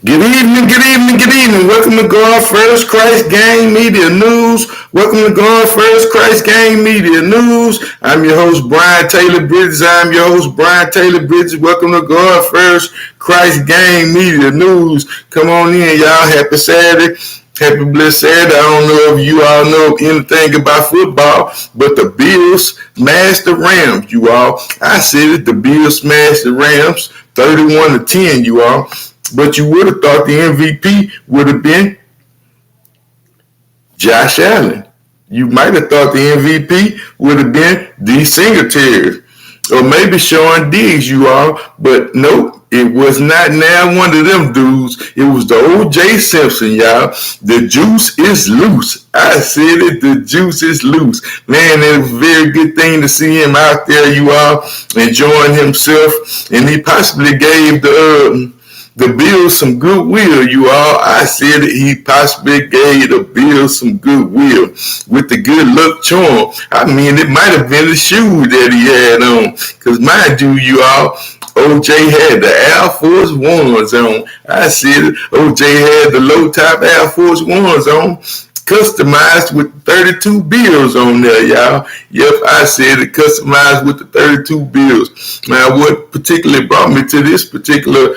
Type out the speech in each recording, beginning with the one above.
Good evening. Welcome to God First Christ Gang Media News. Welcome to God First Christ Gang Media News. I'm your host, Brian Taylor Bridges. Welcome to God First Christ Gang Media News. Come on in, y'all. Happy Saturday. Happy blessed Saturday. I don't know if you all know anything about football, but the Bills smashed the Rams, you all. I said it, the Bills smashed the Rams 31-10, you all. But you would have thought the MVP would have been Josh Allen. You might have thought the MVP would have been D. Singletary. Or maybe Sean Diggs, you all. But nope, it was not now one of them dudes. It was the O.J. Simpson, y'all. The juice is loose. I said it, the juice is loose. Man, it was a very good thing to see him out there, you all, enjoying himself. And he possibly gave the Bills some goodwill, you all. I said that he possibly gave the Bills some goodwill with the good luck charm. I mean, it might have been the shoe that he had on. Because mind you all, OJ had the Air Force Ones on. I said it, OJ had the low top Air Force Ones on. Customized with 32 bills on there, y'all. Yep, I said it, customized with the 32 bills. Now, what particularly brought me to this particular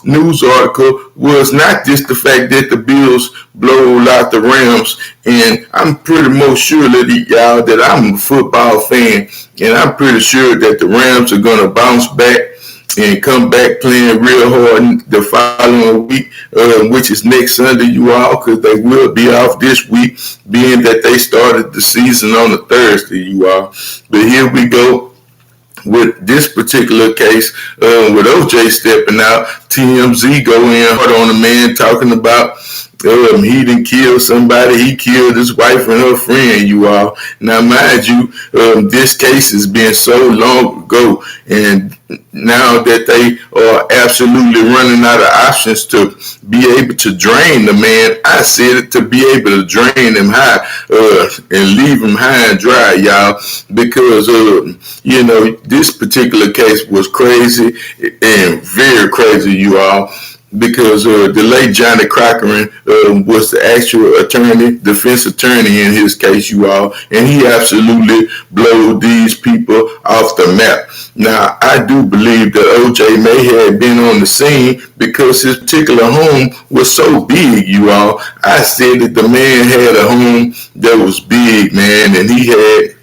news article was not just the fact that the Bills blow out the Rams, and I'm pretty much sure that y'all that I'm a football fan, and I'm pretty sure that the Rams are going to bounce back and come back playing real hard the following week, which is next Sunday, you all, because they will be off this week, being that they started the season on a Thursday, you all. But here we go with this particular case, with OJ stepping out. TMZ go in hard on the man, talking about he didn't kill somebody. He killed his wife and her friend, you all. Now, mind you, this case has been so long ago, and now that they are absolutely running out of options to be able to drain the man, I said it, to be able to drain him high and leave him high and dry, y'all, because, this particular case was crazy and very crazy, you all. Because the late Johnny Cochran was the actual defense attorney in his case, you all, and he absolutely blowed these people off the map. Now, I do believe that OJ may have been on the scene because his particular home was so big, you all. I said that the man had a home that was big, man, and he had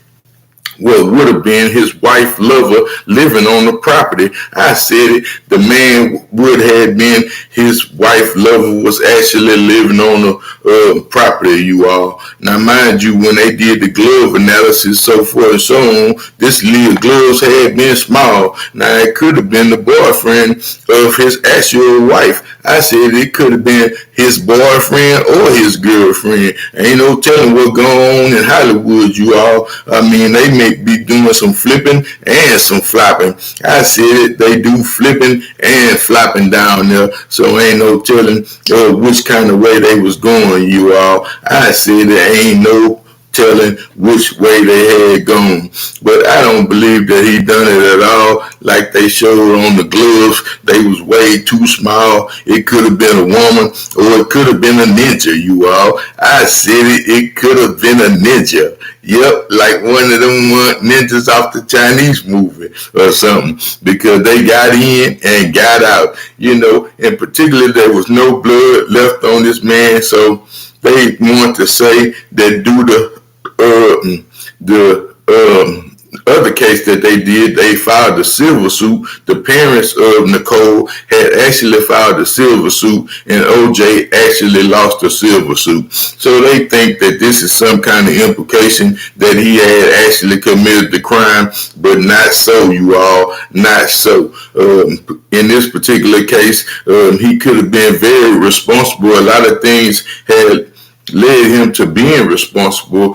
what would have been his wife lover living on the property. I said it, the man would have been his wife lover was actually living on the property, you all. Now, mind you, when they did the glove analysis, so forth and so on, this little gloves had been small. Now, it could have been the boyfriend of his actual wife. I said it could have been his boyfriend or his girlfriend. Ain't no telling what's going on in Hollywood, you all. I mean, they may be doing some flipping and some flopping. I said it, they do flipping and flopping down there. So ain't no telling which kind of way they was going, you all. I said there ain't no telling which way they had gone. But I don't believe that he done it at all. Like they showed on the gloves, they was way too small. It could have been a woman or it could have been a ninja, you all. I said it could have been a ninja. Yep, like one of them ninjas off the Chinese movie or something, because they got in and got out, and particularly there was no blood left on this man, so they want to say that due to the other case that they did, they filed a civil suit. The parents of Nicole had actually filed a civil suit, and OJ actually lost the civil suit. So they think that this is some kind of implication that he had actually committed the crime, but not so, you all, not so. In this particular case, he could have been very responsible. A lot of things had led him to being responsible,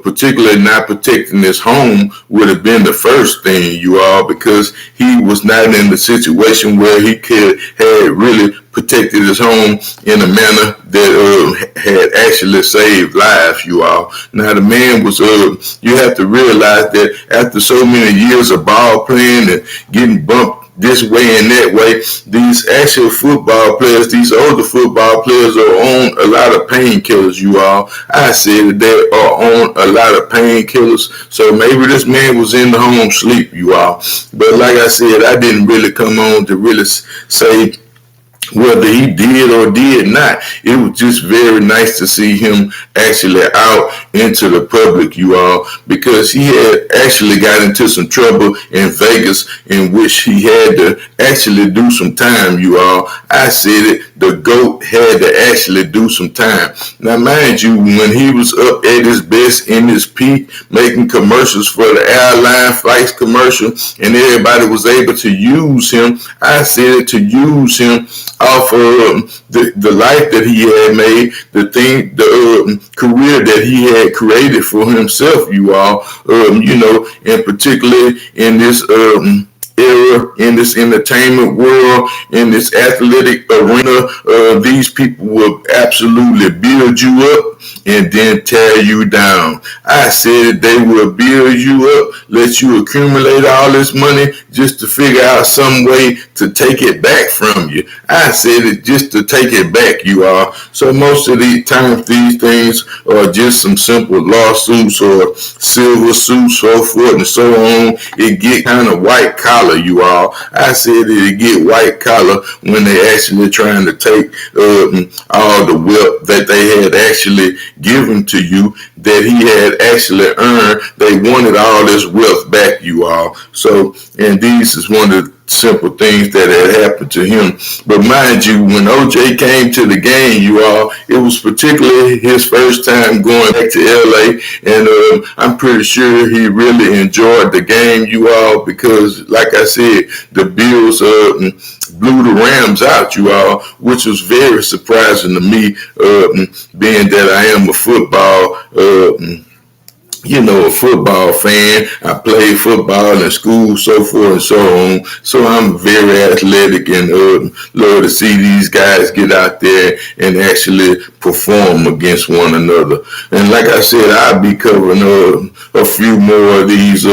particularly not protecting his home would have been the first thing, you all, because he was not in the situation where he had really protected his home in a manner that had actually saved lives, you all. Now, the man was, you have to realize that after so many years of ball playing and getting bumped this way and that way. These actual football players, these older football players are on a lot of painkillers, you all. I said that they are on a lot of painkillers. So maybe this man was in the home sleep, you all. But like I said, I didn't really come on to really say whether he did or did not. It was just very nice to see him actually out into the public, you all, because he had actually got into some trouble in Vegas in which he had to actually do some time, you all. I said it, the GOAT had to actually do some time. Now, mind you, when he was up at his best, in his peak, making commercials for the airline flights commercial, and everybody was able to use him, I said it, to use him off of the life that he had made, the career that he had created for himself, you all, and particularly in this era, in this entertainment world, in this athletic arena, these people will absolutely build you up and then tear you down. I said they will build you up, let you accumulate all this money just to figure out some way to take it back from you. I said it just to take it back, you all. So most of the times these things are just some simple lawsuits or civil suits, so forth and so on. It get kind of white collar, you all. I said it get white collar when they actually trying to take all the wealth that they had actually given to you, that he had actually earned. They wanted all this wealth back, you all. So, and these is one of the simple things that had happened to him. But mind you, when OJ came to the game, you all, it was particularly his first time going back to LA, and I'm pretty sure he really enjoyed the game, you all, because like I said, the Bills blew the Rams out, you all, which was very surprising to me, being that I am a football a football fan. I played football in school, so forth and so on. So I'm very athletic and love to see these guys get out there and actually perform against one another. And like I said, I'll be covering a few more of these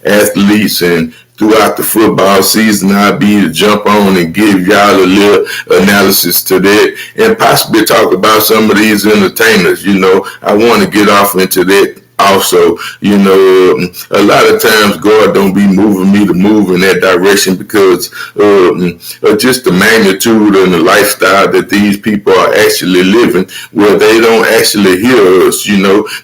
athletes, and throughout the football season, I'll be to jump on and give y'all a little analysis to that, and possibly talk about some of these entertainers. I want to get off into that also. A lot of times God don't be moving me to move in that direction because just the magnitude and the lifestyle that these people are actually living, where they don't actually hear us.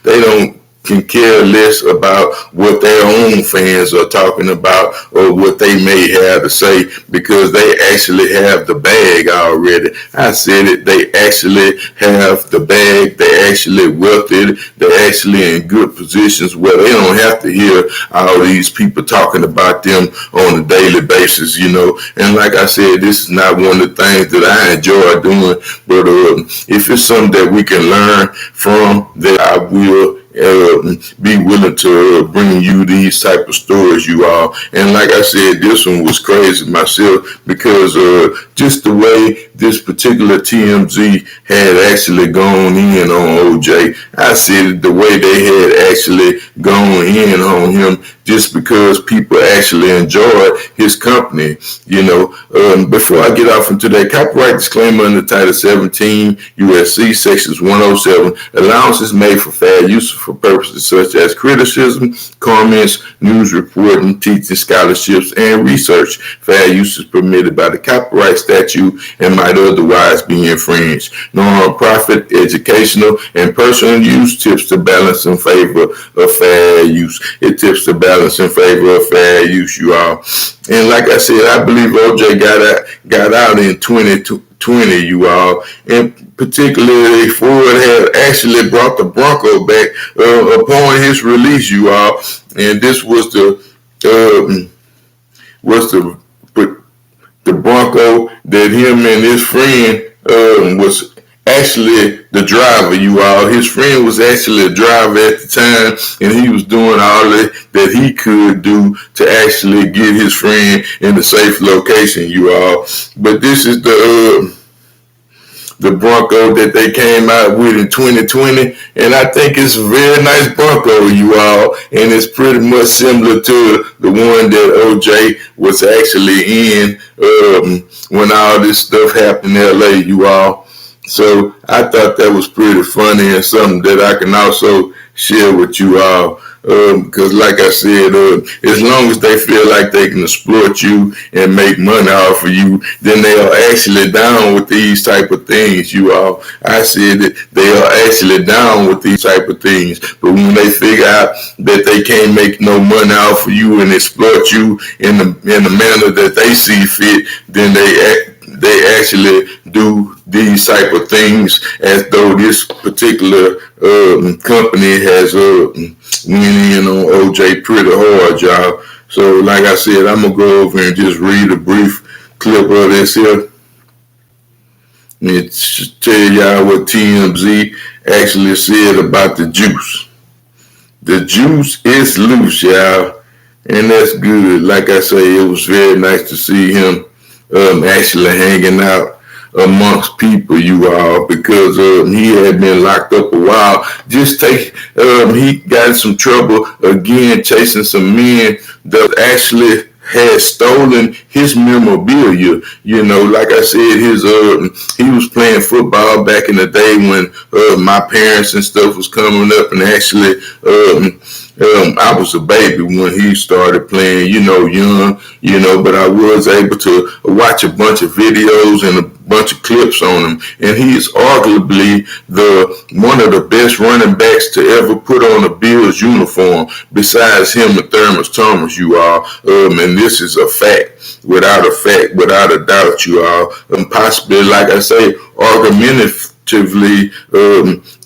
They don't can care less about what their own fans are talking about or what they may have to say, because they actually have the bag already. I said it, they actually have the bag, they actually wealthy, they're actually in good positions where they don't have to hear all these people talking about them on a daily basis, And like I said, this is not one of the things that I enjoy doing, but if it's something that we can learn from, that I will be willing to bring you these type of stories, you all. And like I said, this one was crazy myself, because just the way this particular TMZ had actually gone in on OJ. I said the way they had actually gone in on him, just because people actually enjoyed his company, Before I get off into that, copyright disclaimer under Title 17 USC Sections 107, allowance is made for fair use for purposes such as criticism, comments, news reporting, teaching, scholarships, and research. Fair use is permitted by the copyright statute and might otherwise be infringed. Non-profit, educational, and personal use tips to balance in favor of fair use. It tips to balance in favor of fair use, you all. And like I said, I believe OJ got out in 2020, you all. And particularly Ford had actually brought the Bronco back upon his release, you all. And this was the Bronco that him and his friend was actually the driver, you all. His friend was actually a driver at the time, and he was doing all that he could do to actually get his friend in a safe location, you all. But this is the Bronco that they came out with in 2020, and I think it's a very nice Bronco, you all, and it's pretty much similar to the one that OJ was actually in when all this stuff happened in LA, you all. So I thought that was pretty funny and something that I can also share with you all. Because like I said, as long as they feel like they can exploit you and make money off of you, then they are actually down with these type of things, you all. I said that they are actually down with these type of things. But when they figure out that they can't make no money off of you and exploit you in the manner that they see fit, then they actually do these type of things as though this particular company has went in on OJ pretty hard, y'all. So like I said, I'm going to go over and just read a brief clip of this here. And tell y'all what TMZ actually said about the juice. The juice is loose, y'all. And that's good. Like I say, it was very nice to see him actually hanging out amongst people, you all, because he had been locked up a while. He got in some trouble again chasing some men that actually had stolen his memorabilia. You know, like I said, he was playing football back in the day when my parents and stuff was coming up, and actually I was a baby when he started playing, young, but I was able to watch a bunch of videos and a bunch of clips on him. And he is arguably one of the best running backs to ever put on a Bills uniform, besides him and Thurman Thomas, you all. And this is a fact, without a doubt, you all. Possibly, like I say, argumentatively,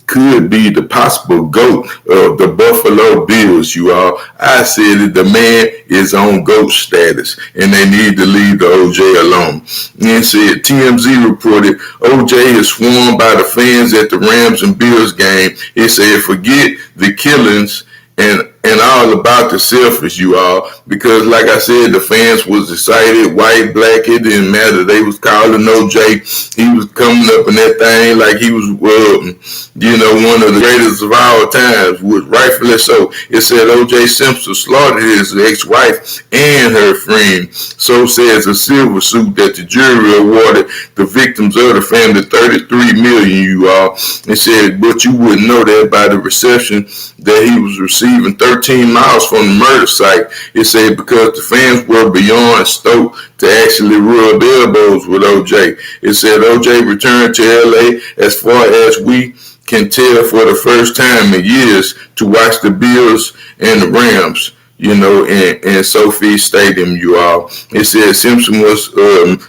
could be the possible GOAT of the Buffalo Bills, you all. I said that the man is on GOAT status, and they need to leave the OJ alone. And said TMZ reported OJ is swarmed by the fans at the Rams and Bills game. It said forget the killings and all about the selfish, you all, because like I said, the fans was excited, white, black, it didn't matter. They was calling OJ. He was coming up in that thing like he was, one of the greatest of all times, was rightfully so. It said OJ Simpson slaughtered his ex-wife and her friend. So says a silver suit that the jury awarded the victims of the family $33 million, you all. It said, but you wouldn't know that by the reception that he was receiving 13 miles from the murder site. It said because the fans were beyond stoked to actually rub elbows with OJ. It said OJ returned to LA, as far as we can tell, for the first time in years to watch the Bills and the Rams, in Sophie Stadium, you all. It said Simpson was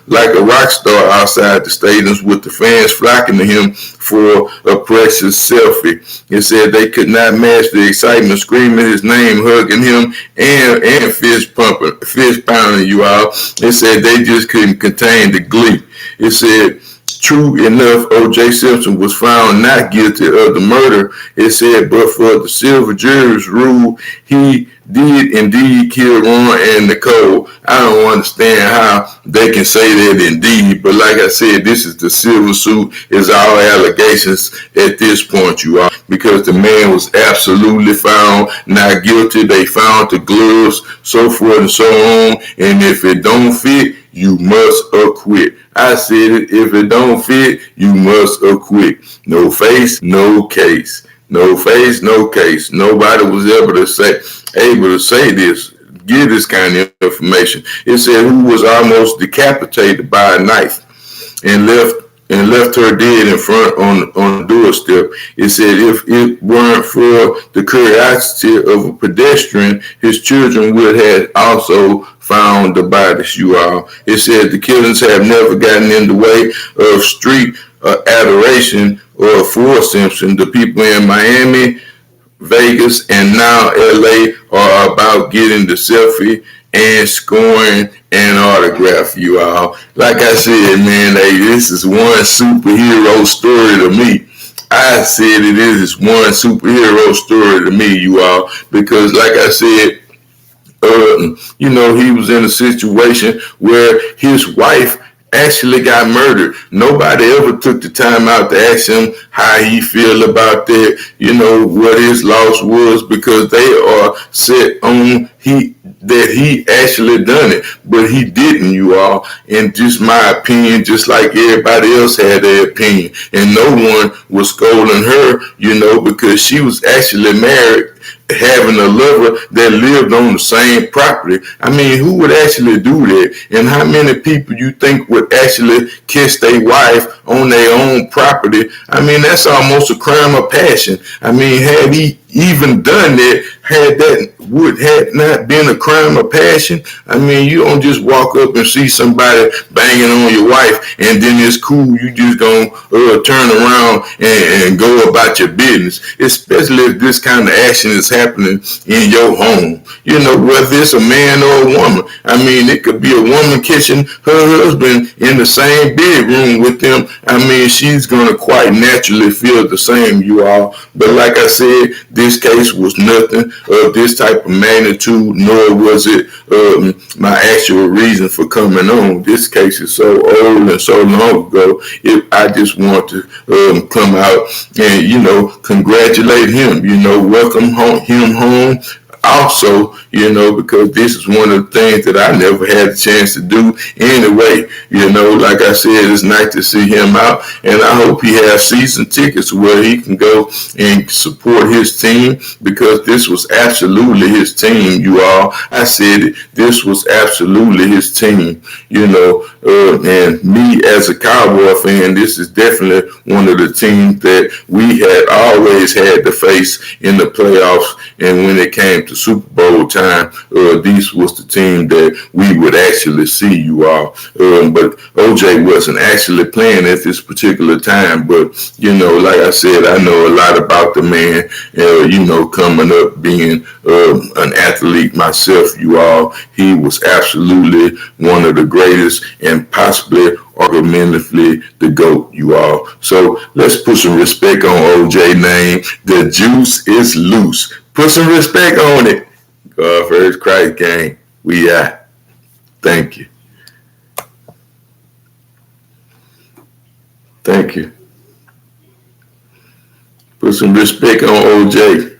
like a rock star outside the stadiums, with the fans flocking to him for a precious selfie. It said they could not match the excitement, screaming his name, hugging him, and fist pounding, you all. It said they just couldn't contain the glee. It said, true enough, O.J. Simpson was found not guilty of the murder. It said, but for the silver jury's rule, he did indeed kill Ron and Nicole. I don't understand how they can say that indeed, but like I said, this is the silver suit, is all allegations at this point, you all, because the man was absolutely found not guilty. They found the gloves, so forth and so on, and if it don't fit, you must acquit. I said it, if it don't fit, you must acquit. No face, no case. No face, no case. Nobody was able to say this, give this kind of information. It said who was almost decapitated by a knife and left her dead in front on the doorstep. It said if it weren't for the curiosity of a pedestrian, his children would have also found the bodies, you all. It said the killings have never gotten in the way of street adoration or for Simpson. The people in Miami, Vegas, and now LA are about getting the selfie and scoring an autograph, you all. Like I said, man, this is one superhero story to me. I said it is one superhero story to me, you all, because like I said, he was in a situation where his wife actually got murdered. Nobody ever took the time out to ask him how he feel about that, what his loss was, because they are set on that he actually done it, but he didn't, you all. And just my opinion, just like everybody else had their opinion, and no one was scolding her, because she was actually married, having a lover that lived on the same property. I mean, who would actually do that? And how many people you think would actually kiss their wife on their own property? I mean, that's almost a crime of passion. I mean, had he even done that, had not been a crime of passion, I mean, you don't just walk up and see somebody banging on your wife and then it's cool. You just gonna turn around and go about your business, especially if this kind of action is happening in your home. Whether it's a man or a woman. I mean, it could be a woman kissing her husband in the same bedroom with them. I mean, she's gonna quite naturally feel the same, you all. But like I said, this case was nothing of this type of magnitude, nor was it my actual reason for coming on. This case is so old and so long ago. I just want to come out and, congratulate him, welcome him home. Also, because this is one of the things that I never had a chance to do anyway. Like I said, it's nice to see him out, and I hope he has season tickets where he can go and support his team, because this was absolutely his team, you all. I said it. This was absolutely his team, and me as a Cowboy fan, this is definitely one of the teams that we had always had to face in the playoffs, and when it came to Super Bowl time, this was the team that we would actually see, you all. But OJ wasn't actually playing at this particular time, but, like I said, I know a lot about the man, coming up being an athlete myself, you all. He was absolutely one of the greatest and possibly argumentatively the GOAT, you all. So let's put some respect on OJ name. The juice is loose. Put some respect on it. God first Christ gang. We are. Thank you. Thank you. Put some respect on OJ.